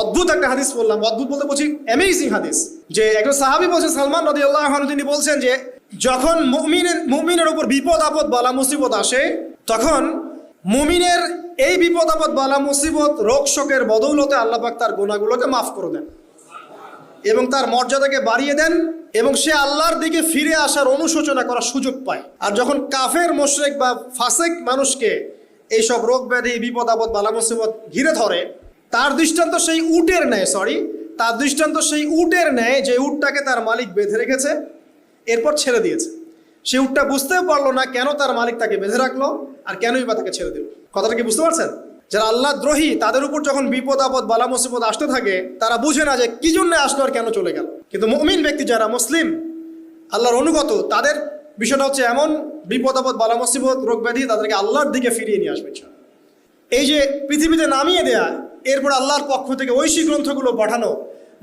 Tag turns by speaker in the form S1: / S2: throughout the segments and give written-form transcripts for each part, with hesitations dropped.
S1: অদ্ভুত একটা হাদিস বললাম, অদ্ভুত বলতে বলছি অ্যামেজিং হাদিস, যে একজন সাহাবী বলছেন, সালমান রাদিয়াল্লাহু আনহু, তিনি বলছেন যে যখন মুমিনের উপর বিপদ আপদ বালা মুসিবত আসে, তখন মুমিনের এই বিপদ আপদ বালা মুসিবত রোগ শোকের বদৌলতে আল্লাহ পাক তার গুনাহগুলোকে মাফ করে দেন এবং তার মর্যাদাকে বাড়িয়ে দেন, এবং সে আল্লাহর দিকে ফিরে আসার অনুশোচনা করার সুযোগ পায়। আর যখন কাফের মুশরিক বা ফাসিক মানুষকে এইসব রোগ ব্যাধি বিপদ আপদ বালা মুসিবত ঘিরে ধরে, তার দৃষ্টান্ত সেই উটের ন্যায় যে উটটাকে তার মালিক বেঁধে রেখেছে, এরপর ছেড়ে দিয়েছে। সে উটটা বুঝতেও পারলো না কেন তার মালিক তাকে বেঁধে রাখলো আর কেনই বা তাকে ছেড়ে দিল। কথাটা কি বুঝতে পারছেন? যারা আল্লাহ দ্রোহী, তাদের উপর যখন বিপদ আপদ বালা মুসিবত আসতে থাকে, তারা বুঝে না যে কি জন্য আসলো আর কেন চলে গেল। কিন্তু মুমিন ব্যক্তি যারা মুসলিম, আল্লাহর অনুগত, তাদের বিষয়টা হচ্ছে এমন বিপদ আপদ বালা মুসিবত রোগ ব্যাধি তাদেরকে আল্লাহর দিকে ফিরিয়ে নিয়ে আসবে। এই যে পৃথিবীতে নামিয়ে দেয়া, এরপর আল্লাহর পক্ষ থেকে ঐশী গ্রন্থগুলো পাঠানো,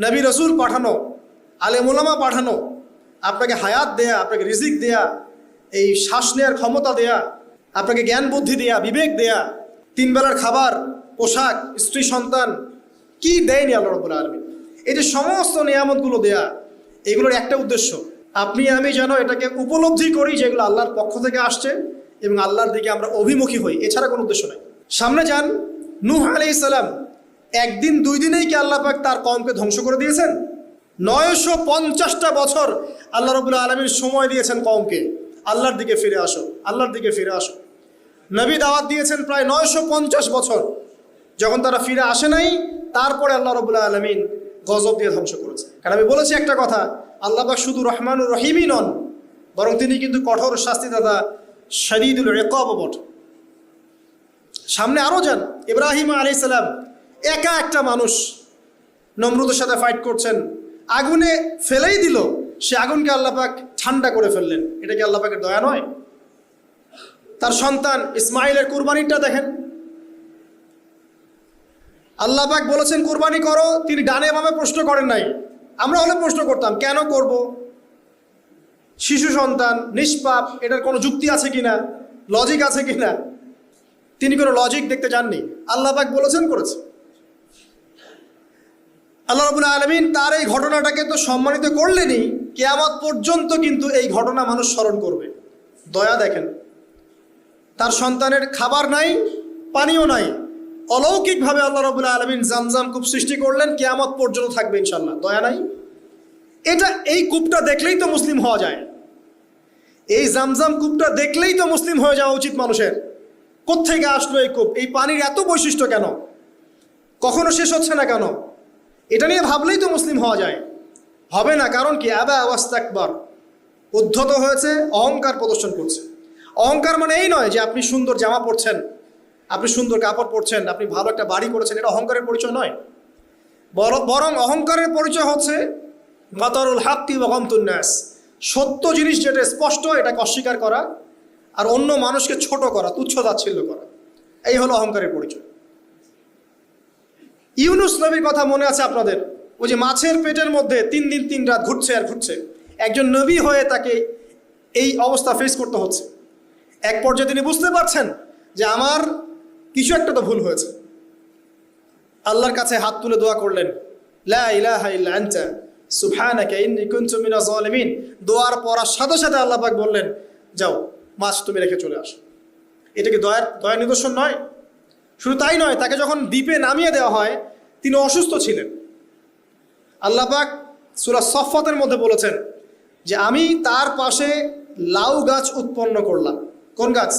S1: নবী রসুল পাঠানো, আলেম ওলামা পাঠানো, আপনাকে হায়াত দেয়া, আপনাকে রিজিক দেয়া, এই শ্বাস নেওয়ার ক্ষমতা দেয়া, আপনাকে জ্ঞান বুদ্ধি দেয়া, বিবেক দেয়া, 3 বেলার খাবার, পোশাক, স্ত্রী সন্তান, কি দেয়নি আল্লাহ রাব্বুল আলামিন। এই যে সমস্ত নিয়ামতগুলো দেয়া, এগুলোর একটা উদ্দেশ্য, আপনি আমি যেন এটাকে উপলব্ধি করি যে এগুলো আল্লাহর পক্ষ থেকে আসছে এবং আল্লাহর দিকে আমরা অভিমুখী হই, এছাড়া কোনো উদ্দেশ্য নাই। সামনে যান, নূহ আলাইহিস সালাম, একদিন 2 দিনেই কি আল্লাহ পাক তার কওমকে ধ্বংস করে দিয়েছেন? 950টা বছর আল্লাহ রাব্বুল আলামিন সময় দিয়েছেন কওমকে, আল্লাহর দিকে ফিরে আসো, আল্লাহর দিকে ফিরে আসো। নবী দাওয়াত দিয়েছেন প্রায় 950 বছর। যখন তারা ফিরে আসে নাই, তারপরে আল্লাহ রাব্বুল আলামিন গজব দিয়ে ধ্বংস করেছে। কারণ আমি বলেছি একটা কথা, আল্লাহ পাক শুধু রহমানুর রহিমই নন, বরং তিনি কিন্তু কঠোর শাস্তিদাতা, শাদীদুল ইকাব বটে। সামনে আরো যান, ইব্রাহিম আলাইহিস সালাম, একা একটা মানুষ নমরুদের সাথে ফাইট করছেন, আগুনে ফেলেই দিল, সে আগুনকে আল্লাহ পাক ঠান্ডা করে ফেললেন। এটা কি আল্লাহ পাকের দয়া নয়? তার সন্তান ইসমাইলের কুরবানিটা দেখেন, আল্লাহ পাক বলেছেন কুরবানি করো, তিনি ডানে বামে প্রশ্ন করেন নাই। আমরা হলে প্রশ্ন করতাম, কেন করব? শিশু সন্তান, নিষ্পাপ, এটার কোনো যুক্তি আছে কিনা, লজিক আছে কিনা? তিনি কোনো লজিক দেখতে যাননি, আল্লাহ পাক বলেছেন করেছে। আল্লাহ রাব্বুল আলামিন তার এই ঘটনাটাকে তো সম্মানিত করলেনই, কিয়ামত পর্যন্ত কিন্তু এই ঘটনা মানুষ স্মরণ করবে। দয়া দেখেন, তার সন্তানের খাবার নাই, পানিও নাই, অলৌকিকভাবে আল্লাহ রাব্বুল আলামিন জামজাম কূপ সৃষ্টি করলেন, কিয়ামত পর্যন্ত থাকবে ইনশাআল্লাহ। দয়া নাই? এই কূপটা দেখলেই তো মুসলিম হওয়া যায়, এই জামজাম কূপটা দেখলেই তো মুসলিম হয়ে যাওয়া উচিত মানুষের। কোত্থেকে আসলো এই কূপ? এই পানির এত বৈশিষ্ট্য কেন? কখনো শেষ হচ্ছে না কেন? এটা নিয়ে ভাবলেই তো মুসলিম হওয়া যায়। হবে না, কারণ কি? আবা ওয়াস্তাকবার, উদ্ধত হয়েছে, অহংকার প্রদর্শন করছে। অহংকার মানে এই নয় যে আপনি সুন্দর জামা পরছেন, আপনি সুন্দর কাপড় পরছেন, আপনি ভালো একটা বাড়ি করেছেন, এটা অহংকারের পরিচয় নয়। বরং অহংকারের পরিচয় হচ্ছে বাতারুল হাক্কি ওয়া গামতুন নাস, সত্য জিনিস যেটা স্পষ্ট এটাকে অস্বীকার করা আর অন্য মানুষকে ছোট করা, তুচ্ছ তাচ্ছিল্য করা, এই হলো অহংকারের পরিচয়। ইউনুস নবীর কথা মনে আছে আপনাদের? ওই যে মাছের পেটের মধ্যে 3 দিন 3 রাত ঘুরছে আর ঘুরছে, একজন নবী হয়ে তাকে এই অবস্থা ফেস করতে হচ্ছে। এক পর্যায়ে তিনি বুঝতে পারছেন যে আমার কিছু একটা তো ভুল হয়েছে। আল্লাহর কাছে হাত তুলে দোয়া করলেন, লা ইলাহা ইল্লা আনতা সুবহানাকা ইন্নী কুনতু মিনাজ জালিমিন। দোয়ার পড়ার সাথে সাথে আল্লাহ পাক বললেন, যাও মাছ তুমি রেখে চলে আসো। এটা কি দয়ার নিদর্শন নয়? শুধু তাই নয়, তাকে যখন দ্বীপে নামিয়ে দেওয়া হয়, তিনি অসুস্থ ছিলেন। আল্লাহ পাক সূরা সফফাতের মধ্যে বলেছেন যে আমি তার পাশে লাউ গাছ উৎপন্ন করলাম। কোন গাছ?